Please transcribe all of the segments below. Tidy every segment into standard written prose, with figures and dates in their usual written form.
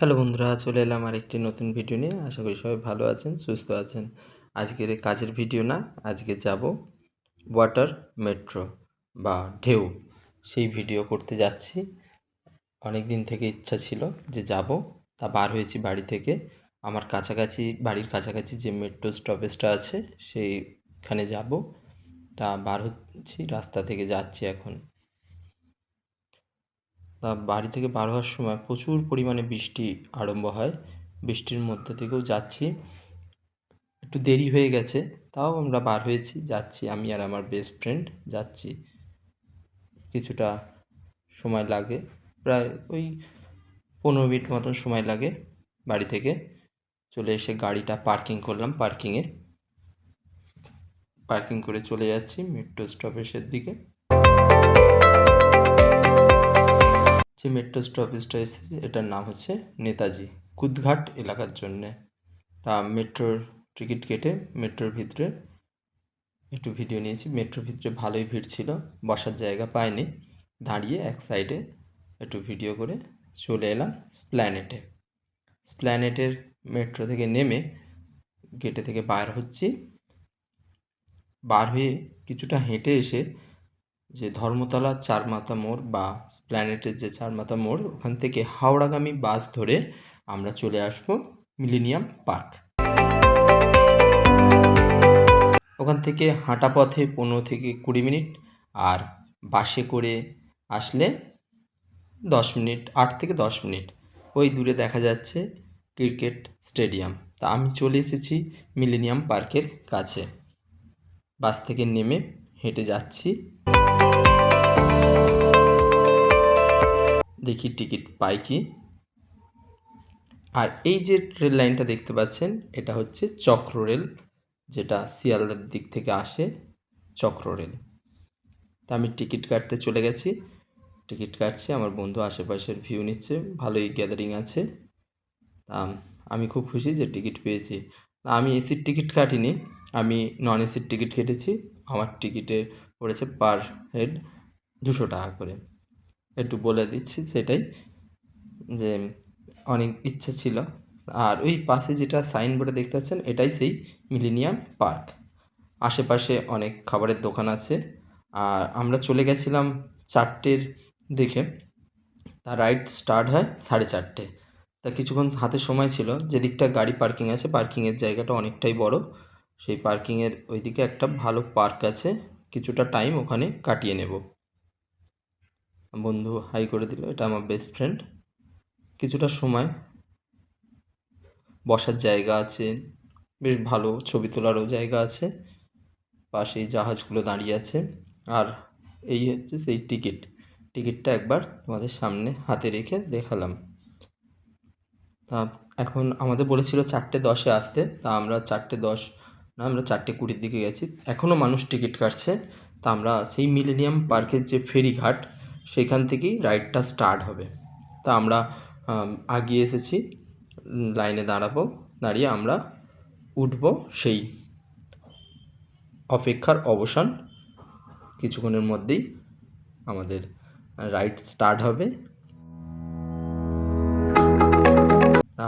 Hello বন্ধুরা, চলে এলাম আরেকটি নতুন ভিডিও নিয়ে। আশা করি সবাই ভালো আছেন, সুস্থ আছেন। আজকের কাজের ভিডিও না, আজকে যাব ওয়াটার মেট্রো বা ঢেউ, সেই ভিডিও করতে যাচ্ছি। অনেক দিন থেকে ইচ্ছা ছিল যে যাব, তা বার হয়েছি বাড়ি থেকে। আমার বাড়ির কাছাকাছি যে মেট্রো স্টপেজটা আছে সেইখানে যাব, তা বার হচ্ছি, রাস্তা থেকে যাচ্ছি এখন। তা বাড়ি থেকে বার হওয়ার সময় প্রচুর পরিমাণে বৃষ্টি আরম্ভ হয়। বৃষ্টির মধ্যে থেকেও যাচ্ছি, একটু দেরি হয়ে গেছে, তাও আমরা বার হয়েছি, যাচ্ছি। আমি আর আমার বেস্ট ফ্রেন্ড যাচ্ছি। কিছুটা সময় লাগে, প্রায় ওই 15 মিনিট মতন সময় লাগে। বাড়ি থেকে চলে এসে গাড়িটা পার্কিং করলাম, পার্কিং করে চলে যাচ্ছি মেট্রো স্টপেজের দিকে। যে মেট্রো স্টপেজটা এসেছে এটার নাম হচ্ছে নেতাজি, কুদঘাট এলাকার জন্যে। তা মেট্রোর টিকিট কেটে মেট্রোর ভিতরে একটু ভিডিও নিয়েছি। মেট্রোর ভিতরে ভালোই ভিড় ছিল, বসার জায়গা পাইনি, দাঁড়িয়ে এক সাইডে একটু ভিডিও করে চলে এলাম স্প্ল্যানেটের মেট্রো থেকে নেমে গেটে থেকে বার হয়ে কিছুটা হেঁটে এসে যে ধর্মতলা চারমাথা মোড় বা স্প্ল্যানেটের যে চারমাথা মোড়, ওখান থেকে হাওড়াগামী বাস ধরে আমরা চলে আসব মিলেনিয়াম পার্ক। ওখান থেকে হাঁটা পথে 15 থেকে 20 মিনিট, আর বাসে করে আসলে 10 মিনিট, 8 থেকে 10 মিনিট। ওই দূরে দেখা যাচ্ছে ক্রিকেট স্টেডিয়াম। তা আমি চলে এসেছি মিলেনিয়াম পার্কের কাছে। বাস থেকে নেমে হেঁটে যাচ্ছি, দেখি টিকিট পাই কি। আর এই যে রেল লাইনটা দেখতে পাচ্ছেন, এটা হচ্ছে চক্র রেল, যেটা শিয়ালদার দিক থেকে আসে, চক্র রেল। তা আমি টিকিট কাটতে চলে গেছি, টিকিট কাটছি, আমার বন্ধু আশেপাশের ভিউ নিচ্ছে, ভালোই গ্যাদারিং আছে। তা আমি খুব খুশি যে টিকিট পেয়েছি। আমি এসির টিকিট কাটিনি, আমি নন এসির টিকিট কেটেছি। আমার টিকিটে পড়েছে পার হেড 200 টাকা করে। একটু বলে দিচ্ছি সেটাই, যে অনেক ইচ্ছে ছিল। আর ওই পাশে যেটা সাইনবোর্ডে দেখতে পাচ্ছেন, এটাই সেই মিলেনিয়াম পার্ক। আশেপাশে অনেক খাবারের দোকান আছে। আর আমরা চলে গেছিলাম 4টের দিকে, তা রাইড স্টার্ট হয় 4:30। তা কিছুক্ষণ হাতে সময় ছিল, যেদিকটা গাড়ি পার্কিং আছে, পার্কিংয়ের জায়গাটা অনেকটাই বড়। সেই পার্কিংয়ের ওইদিকে একটা ভালো পার্ক আছে, কিছুটা টাইম ওখানে কাটিয়ে নেব। বন্ধু হাই করে দিল, এটা আমার বেস্ট ফ্রেন্ড। কিছুটা সময়, বসার জায়গা আছে, বেশ ভালো ছবি তোলারও জায়গা আছে, পাশেই জাহাজগুলো দাঁড়িয়ে আছে। আর এই হচ্ছে সেই টিকিটটা একবার তোমাদের সামনে হাতে রেখে দেখালাম। তা এখন আমাদের বলেছিল 4:10-এ আসতে, তা আমরা 4:10 না, আমরা 4:20-র দিকে গেছি। এখনও মানুষ টিকিট কাটছে। তা আমরা সেই মিলেনিয়াম পার্কের যে ফেরিঘাট, সেখান থেকেই রাইডটা স্টার্ট হবে। তা আমরা আগিয়ে এসেছি, লাইনে দাঁড়িয়ে আমরা উঠব। সেই অপেক্ষার অবসান, কিছুক্ষণের মধ্যেই আমাদের রাইড স্টার্ট হবে।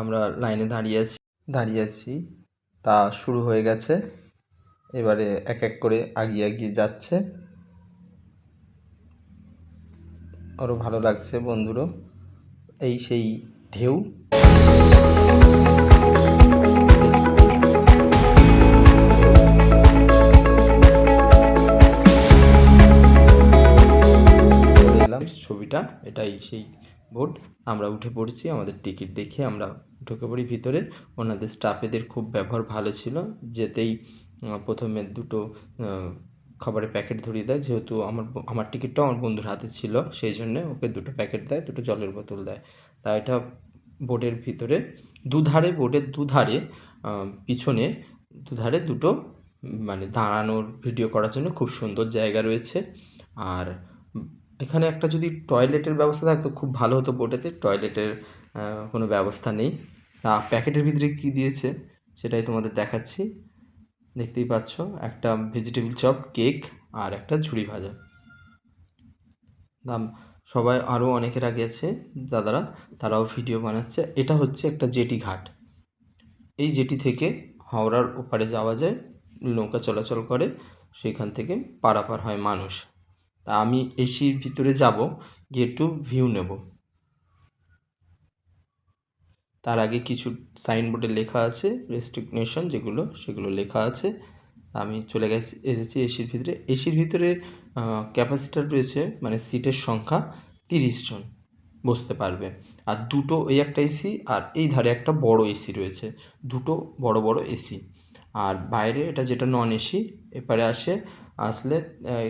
আমরা লাইনে দাঁড়িয়ে আছি, তা শুরু হয়ে গেছে। এবারে এক এক করে এগিয়ে যাচ্ছে। আরও ভালো লাগছে বন্ধুরও। এই সেই ঢেউ। ছবিটা এটাই সেই বোর্ড। আমরা উঠে পড়ছি, আমাদের টিকিট দেখে আমরা ঢুকে পড়ি ভিতরে। ওনাদের স্টাফেদের খুব ব্যবহার ভালো ছিল। যেতেই প্রথমে 2টো খাবারের প্যাকেট ধরিয়ে দেয়, যেহেতু আমার টিকিটটাও আমার বন্ধুর হাতে ছিল, সেই জন্যে ওকে 2টো প্যাকেট দেয়, 2টো জলের বোতল দেয়। তা এটা বোর্ডের ভিতরে বোর্ডের দুধারে, পিছনে দুধারে 2টো মানে দাঁড়ানোর ভিডিও করার জন্য খুব সুন্দর জায়গা রয়েছে। আর এখানে একটা যদি টয়লেটের ব্যবস্থা থাকতো খুব ভালো হতো। বোটেতে টয়লেটের কোনো ব্যবস্থা নেই। প্যাকেটের ভিতরে কী দিয়েছে সেটাই তোমাদের দেখাচ্ছি। দেখতেই পাচ্ছ, একটা ভেজিটেবিল চপ, কেক আর একটা ঝুড়ি ভাজা। সবাই আরও অনেকেরা গেছে দাদারা, তারাও ভিডিও বানাচ্ছে। এটা হচ্ছে একটা জেটি ঘাট। এই জেটি থেকে হাওড়ার ওপারে যাওয়া যায়, নৌকা চলাচল করে, সেখান থেকে পারাপার হয় মানুষ। তা আমি এসির ভিতরে যাব, গিয়ে একটু ভিউ নেব। তার আগে কিছু সাইনবোর্ডে লেখা আছে রেস্ট্রিকশন যেগুলো, সেগুলো লেখা আছে। আমি চলে এসেছি এসির ভিতরে। এসির ভিতরে ক্যাপাসিটার রয়েছে, মানে সিটের সংখ্যা 30 জন বসতে পারবে। আর দুটো, ওই একটা এসি আর এই ধারে একটা বড় এসি রয়েছে, দুটো বড় বড় এসি। আর বাইরে এটা যেটা নন এসি, এপারে আসলে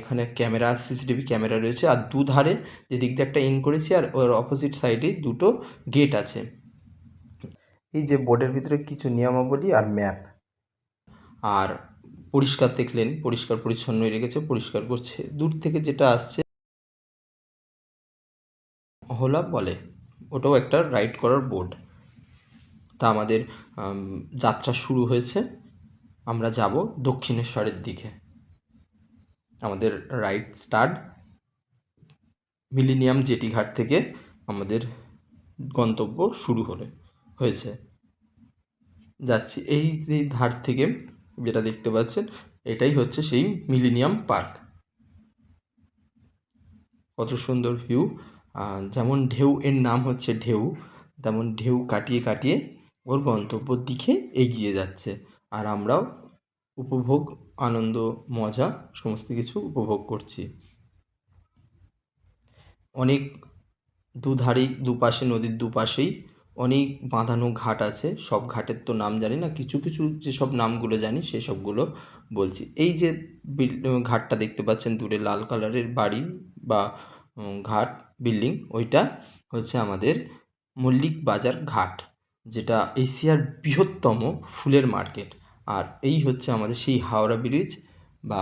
এখানে ক্যামেরা, সিসিটিভি ক্যামেরা রয়েছে। আর দুধারে যেদিক দিয়ে একটা ইন করেছি, আর ওর অপোজিট সাইডে দুটো গেট আছে। এই যে বোর্ডের ভিতরে কিছু নিয়মাবলী আর ম্যাপ। আর পরিষ্কার দেখলেন, পরিষ্কার পরিচ্ছন্নই রেখেছে, পরিষ্কার করছে। দূর থেকে যেটা আসছে হোলা বলে, ওটাও একটা রাইড করার বোর্ড। তা আমাদের যাত্রা শুরু হয়েছে। আমরা যাব দক্ষিণেশ্বরের দিকে। আমাদের রাইড স্টার্ট মিলেনিয়াম জেটি ঘাট থেকে আমাদের গন্তব্য শুরু হয়েছে। যাচ্ছি এই যে ধার থেকে, যেটা দেখতে পাচ্ছেন এটাই হচ্ছে সেই মিলেনিয়াম পার্ক। কত সুন্দর ভিউ। যেমন ঢেউ, এর নাম হচ্ছে ঢেউ, তেমন ঢেউ কাটিয়ে কাটিয়ে ওর গন্তব্যর দিকে এগিয়ে যাচ্ছে। আর আমরাও উপভোগ, আনন্দ, মজা সমস্ত কিছু উপভোগ করছি। অনেক দুধারেই, দুপাশে, নদীর দুপাশেই অনেক বাঁধানো ঘাট আছে। সব ঘাটের তো নাম জানি না, কিছু কিছু যেসব নামগুলো জানি সেসবগুলো বলছি। এই যে ঘাটটা দেখতে পাচ্ছেন দূরে, লাল কালারের বাড়ি বা ঘাট, বিল্ডিং, ওইটা হচ্ছে আমাদের মল্লিক বাজার ঘাট, যেটা এশিয়ার বৃহত্তম ফুলের মার্কেট। আর এই হচ্ছে আমাদের সেই হাওড়া ব্রিজ বা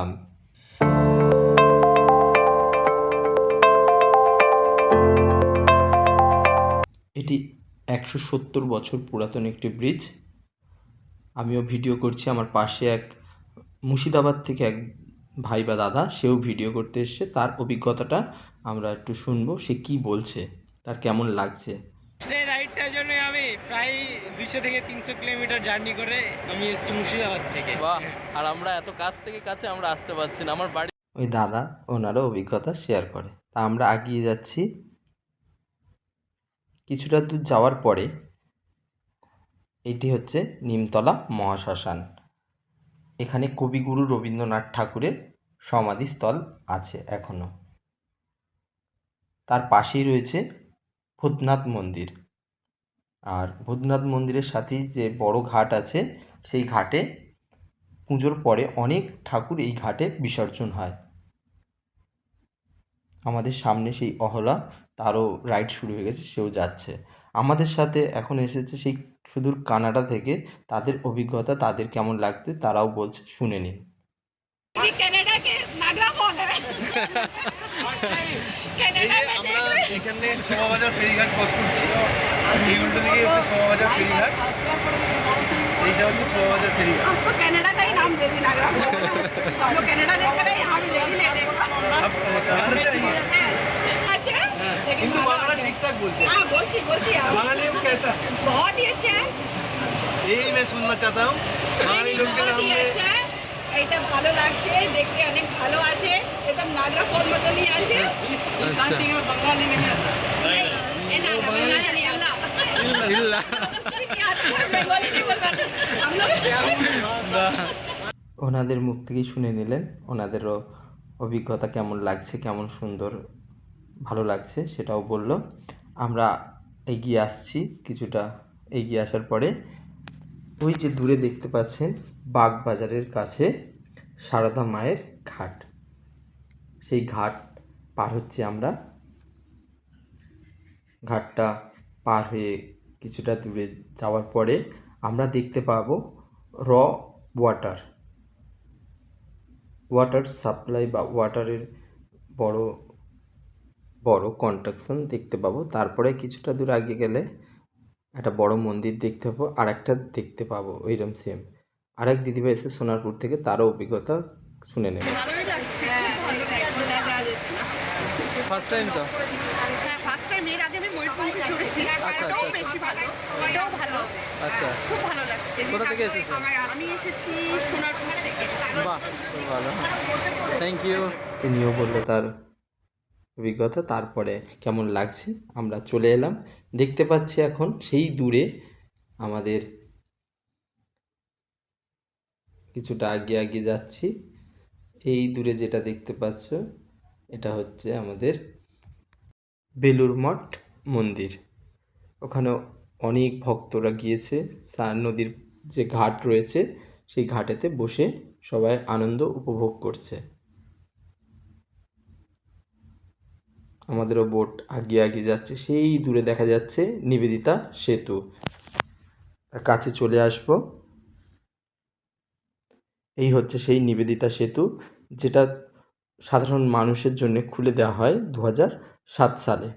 এটি 170 বছর পুরাতন একটি ব্রিজ। আমিও ভিডিও করছি, আমার পাশে এক মুর্শিদাবাদ থেকে এক ভাই বা দাদা, সেও ভিডিও করতে এসছে। তার অভিজ্ঞতাটা আমরা একটু শুনবো, সে কি বলছে, তার কেমন লাগছে। এই রাইডটার জন্য আমি প্রায় 200 থেকে 300 কিলোমিটার জার্নি করে আমি এসেছি মুর্শিদাবাদ থেকে। বাহ! আর আমরা এত কাছ থেকে কাছে আমরা আসতে পারছি না। আমার বাড়ি ওই দাদা ওনারও অভিজ্ঞতা শেয়ার করে। তা আমরা এগিয়ে যাচ্ছি। কিছুটা দূর যাওয়ার পরে এটি হচ্ছে নিমতলা মহাশ্মশান। এখানে কবিগুরু রবীন্দ্রনাথ ঠাকুরের সমাধিস্থল আছে এখনও। তার পাশেই রয়েছে ভূতনাথ মন্দির। আর ভূতনাথ মন্দিরের সাথেই যে বড় ঘাট আছে, সেই ঘাটে পুজোর পরে অনেক ঠাকুর এই ঘাটে বিসর্জন হয়। আমাদের সামনে সেই অহলা, তারও রাইড শুরু হয়ে গেছে, সেও যাচ্ছে। আমাদের সাথে এখন এসেছে সেই সুদূর কানাডা থেকে, তাদের অভিজ্ঞতা, তাদের কেমন লাগছে তারাও বলছে, শুনে নিন। कनाडा के नागरा फॉल है कनाडा में আমরা এখানে সোমাবাজার ফেরিঘাট ক্রস করছি। এই উল্টো দিকে হচ্ছে সোমাবাজার ফেরিঘাট, এইটা হচ্ছে সোমাবাজার ফেরিঘাট। हमको कनाडा का ही नाम दे दी नागरा फॉल। हम लोग कनाडा देख कर यहाँ भी देख ही लेते हैं। आप कहाँ से आई हैं? अच्छा लेकिन কিন্তু বাংলা ঠিকঠাক বলছে। हाँ बोलची বাঙালি लोग कैसा? बहुत ही अच्छा है, यही मैं सुनना चाहता हूँ। বাঙালি लोग के बहुत नाम ही में अच्छा है। এটা ভালো লাগছে দেখতে, অনেক ভালো আছে, একদম নাগরা ফল মতনই আছে। আচ্ছা বাঙালি नहीं आता। এ না বাংলা नहीं আল্লাহ ইল্লা বেঙ্গলি नहीं बोल पाते हम लोग। ওনাদের মুখ থেকেই শুনে নিলেন, ওনাদেরও অভিজ্ঞতা কেমন লাগছে, কেমন সুন্দর ভালো লাগছে সেটাও বলল। আমরা এগিয়ে আসছি। কিছুটা এগিয়ে আসার পরে ওই যে দূরে দেখতে পাচ্ছেন বাগবাজারের কাছে সারদা মায়ের ঘাট, সেই ঘাট পার হচ্ছি আমরা। ঘাটটা পার হয়ে কিছুটা দূরে যাওয়ার পরে আমরা দেখতে পাবো ওয়াটার সাপ্লাই বা ওয়াটারের বড় বড় কনস্ট্রাকশন দেখতে পাবো। তারপরে কিছুটা দূর আগে গেলে একটা বড় মন্দির দেখতে পাবো, আর একটা দেখতে পাবো ওইরকম সেম। আরেক দিদিভাই এসে সোনারপুর থেকে, তারও অভিজ্ঞতা শুনে নেব। ফার্স্ট টাইম তো শুনেছি আচ্ছা, এটাও আচ্ছা। বেশি ভালো এটাও ভালো আচ্ছা, খুব ভালো লাগছে কোথা থেকে এসেছেন? আমি এসেছি সোনারপুর থেকে বাহ, খুব ভালো। Thank you. তিনিও বললো তার অভিজ্ঞতা, তারপরে কেমন লাগছে। আমরা চলে এলাম, দেখতে পাচ্ছি এখন সেই দূরে আমাদের কিছুটা এগিয়ে যাচ্ছি। এই দূরে যেটা দেখতে পাচ্ছ এটা হচ্ছে আমাদের বেলুড় মঠ মন্দির। ওখানে অনেক ভক্তরা গিয়েছে, সার নদীর যে ঘাট রয়েছে সেই ঘাটেতে বসে সবাই আনন্দ উপভোগ করছে। আমাদেরও বোট এগিয়ে যাচ্ছে, সেই দূরে দেখা যাচ্ছে নিবেদিতা সেতু। তার কাছে চলে আসব। এই হচ্ছে সেই নিবেদিতা সেতু, যেটা সাধারণ মানুষের জন্য খুলে দেওয়া হয় 2007 সালে,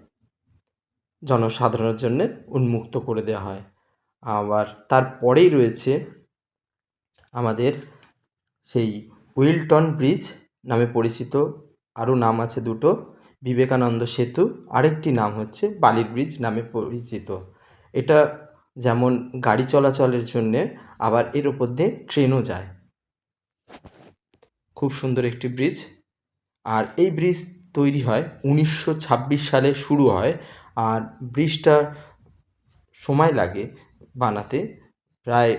জনসাধারণের জন্য উন্মুক্ত করে দেওয়া হয়। আবার তারপরেই রয়েছে আমাদের সেই উইলটন ব্রিজ নামে পরিচিত, আরও নাম আছে দুটো, বিবেকানন্দ সেতু, আরেকটি নাম হচ্ছে বালির ব্রিজ নামে পরিচিত। এটা যেমন গাড়ি চলাচলের জন্যে, আবার এর ওপর দিয়ে ট্রেনও যায়। খুব সুন্দর একটি ব্রিজ। আর এই ব্রিজ তৈরি হয় 1926 সালে শুরু হয়, আর ব্রিজটার সময় লাগে বানাতে প্রায়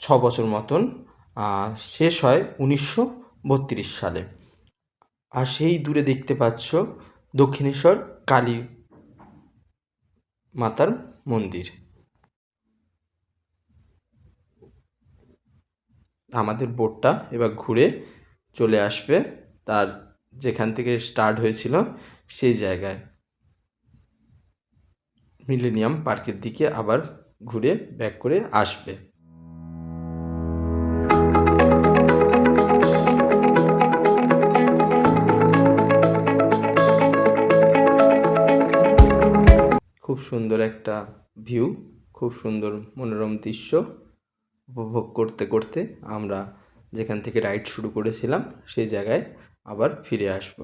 6 বছর মতন। শেষ হয় 1932 সালে। আর সেই দূরে দেখতে পাচ্ছ দক্ষিণেশ্বর কালী মাতার মন্দির। আমাদের বোটটা এবার ঘুরে চলে আসবে তার যেখান থেকে স্টার্ট হয়েছিল সেই জায়গায়, মিলেনিয়াম পার্কের দিকে আবার ঘুরে ব্যাক করে আসবে। খুব সুন্দর একটা ভিউ, খুব সুন্দর মনোরম দৃশ্য উপভোগ করতে করতে আমরা যেখান থেকে রাইড শুরু করেছিলাম সেই জায়গায় আবার ফিরে আসব।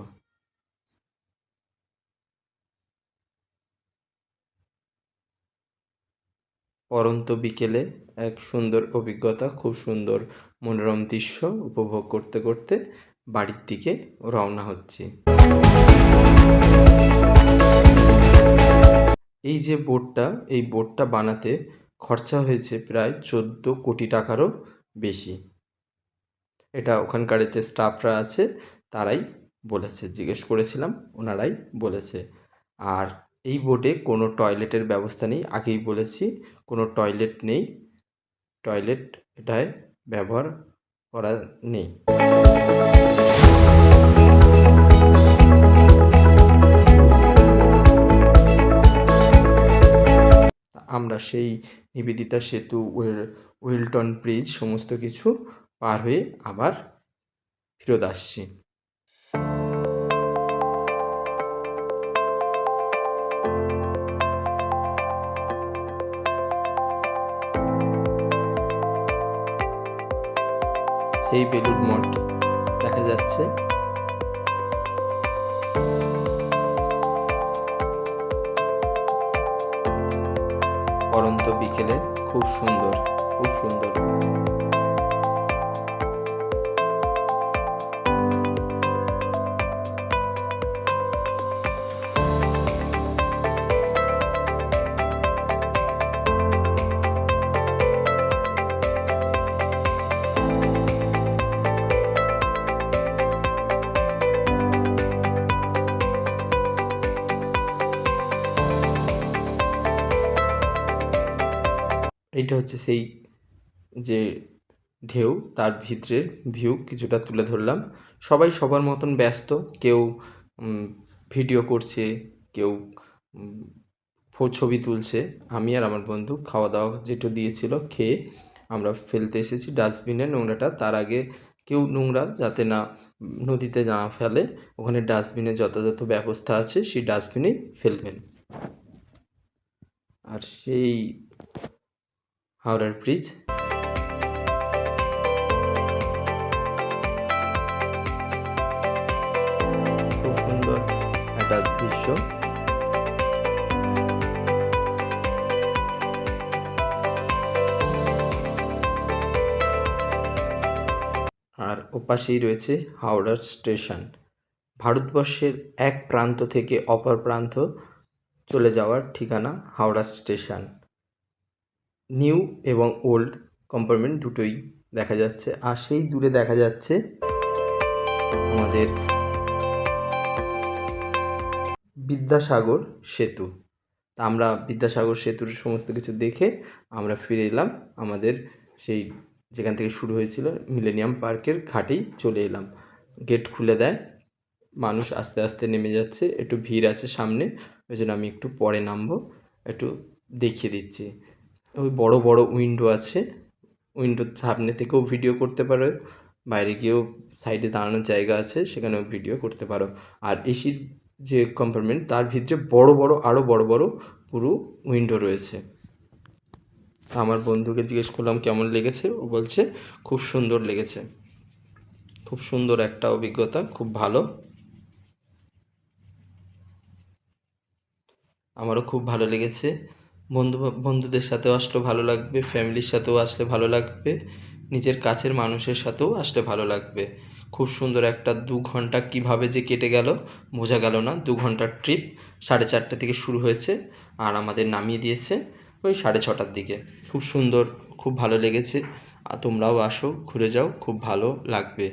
পরন্ত বিকেলে এক সুন্দর অভিজ্ঞতা, খুব সুন্দর মনোরম দৃশ্য উপভোগ করতে করতে বাড়ির দিকে রওনা হচ্ছি। এই যে বোটটা, এই বোটটা বানাতে খরচা হয়েছে প্রায় 14 কোটি টাকারও বেশি। এটা ওখানকার যে স্টাফরা আছে তারাই বলেছে, জিজ্ঞেস করেছিলাম ওনারাই বলেছে। আর এই বোটে কোনো টয়লেটের ব্যবস্থা নেই, আগেই বলেছি কোনো টয়লেট নেই, টয়লেট এটায় ব্যবহার করা নেই। আমরা সেই নিবেদিতা সেতু, উইলটন ব্রিজ সমস্ত কিছু পার হয়ে আবার ফেরত আসছি। সেই বেলুড় মঠ দেখা যাচ্ছে। পরন্ত বিকেলে খুব সুন্দর, খুব সুন্দর। এইটা হচ্ছে সেই যে ঢেউ, তার ভিতরের ভিউ কিছুটা তুলে ধরলাম। সবাই সবার মতন ব্যস্ত, কেউ ভিডিও করছে, কেউ ছবি তুলছে। আমি আর আমার বন্ধু খাওয়া দাওয়া যেটা দিয়েছিল খেয়ে আমরা ফেলতে এসেছি ডাস্টবিনে নোংরাটা। তার আগে কেউ নোংরা যাতে না নদীতে না ফেলে, ওখানে ডাস্টবিনে যথাযথ ব্যবস্থা আছে, সেই ডাস্টবিনেই ফেলবেন। আর সেই হাওড়ার ব্রিজ, খুব সুন্দর একটা দৃশ্য। আর ওপাশেই রয়েছে হাওড়ার স্টেশন। ভারতবর্ষের এক প্রান্ত থেকে অপর প্রান্ত চলে যাওয়ার ঠিকানা হাওড়া স্টেশন। নিউ এবং ওল্ড কম্পার্টমেন্ট দুটোই দেখা যাচ্ছে। আর সেই দূরে দেখা যাচ্ছে আমাদের বিদ্যাসাগর সেতু। তা আমরা বিদ্যাসাগর সেতুর সমস্ত কিছু দেখে আমরা ফিরে এলাম আমাদের সেই যেখান থেকে শুরু হয়েছিল মিলেনিয়াম পার্কের ঘাটেই চলে এলাম। গেট খুলে দেয়, মানুষ আস্তে আস্তে নেমে যাচ্ছে, একটু ভিড় আছে সামনে, ওই জন্য আমি একটু পরে নামবো, একটু দেখিয়ে দিচ্ছি। ওই বড় বড় উইন্ডো আছে, উইন্ডোর সামনে থেকেও ভিডিও করতে পারো, বাইরে গিয়েও সাইডে দাঁড়ানোর জায়গা আছে, সেখানেও ভিডিও করতে পারো। আর এসির যে কম্পার্টমেন্ট তার ভিতরে বড় বড় আরও বড় বড় পুরো উইন্ডো রয়েছে। আমার বন্ধুকে জিজ্ঞেস করলাম কেমন লেগেছে, ও বলছে খুব সুন্দর লেগেছে, খুব সুন্দর একটা অভিজ্ঞতা, খুব ভালো। আমারও খুব ভালো লেগেছে। বন্ধুদের সাথেও আসলে ভালো লাগবে, ফ্যামিলির সাথেও আসলে ভালো লাগবে, নিজের কাছের মানুষের সাথেও আসলে ভালো লাগবে। খুব সুন্দর একটা 2 ঘন্টা কীভাবে যে কেটে গেল বোঝা গেল না। 2 ঘন্টার ট্রিপ 4:30 থেকে শুরু হয়েছে আর আমাদের নামিয়ে দিয়েছে ওই 6:30টার দিকে। খুব সুন্দর, খুব ভালো লেগেছে। আর তোমরাও আসো, ঘুরে যাও, খুব ভালো লাগবে।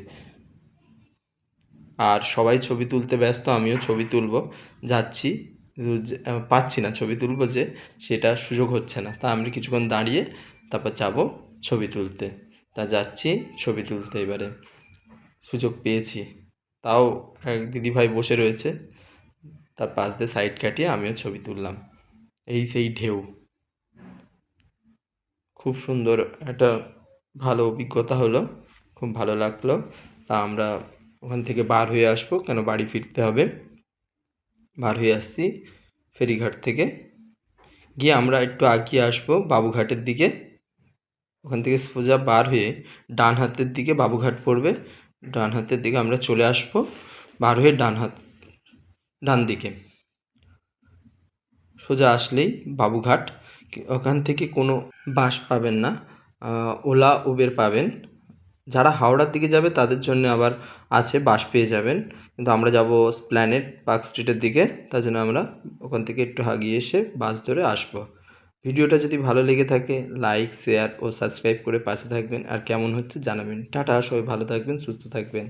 আর সবাই ছবি তুলতে ব্যস্ত, আমিও ছবি তুলব যাচ্ছি, পাচ্ছি না ছবি তুলব যে, সেটা সুযোগ হচ্ছে না। তা আমি কিছুক্ষণ দাঁড়িয়ে তারপর যাব ছবি তুলতে। তা যাচ্ছি ছবি তুলতে, এবারে সুযোগ পেয়েছি। তাও এক দিদিভাই বসে রয়েছে, তার পাশ দিয়ে সাইড কাটিয়ে আমিও ছবি তুললাম। এই সেই ঢেউ, খুব সুন্দর একটা ভালো অভিজ্ঞতা হলো, খুব ভালো লাগলো। তা আমরা ওখান থেকে বার হয়ে আসবো, কেন বাড়ি ফিরতে হবে। বার হয়ে আসছি ফেরিঘাট থেকে, গিয়ে আমরা একটু আগিয়ে আসবো বাবুঘাটের দিকে। ওখান থেকে সোজা বার হয়ে ডান হাতের দিকে বাবুঘাট পড়বে, ডান হাতের দিকে আমরা চলে আসবো, বার হয়ে ডান দিকে সোজা আসলেই বাবুঘাট। ওখান থেকে কোনো বাস পাবেন না, ওলা উবের পাবেন। যারা হাওড়ার দিকে যাবে তাদের জন্য আবার আছে, বাস পেয়ে যাবেন। কিন্তু আমরা যাব এসপ্ল্যানেড পার্ক স্ট্রিটের দিকে, তার জন্য আমরা ওখান থেকে একটু আগিয়ে এসে বাস ধরে আসবো। ভিডিওটা যদি ভালো লেগে থাকে লাইক, শেয়ার ও সাবস্ক্রাইব করে পাশে থাকবেন। আর কেমন হচ্ছে জানাবেন। টাটা, সবাই ভালো থাকবেন, সুস্থ থাকবেন।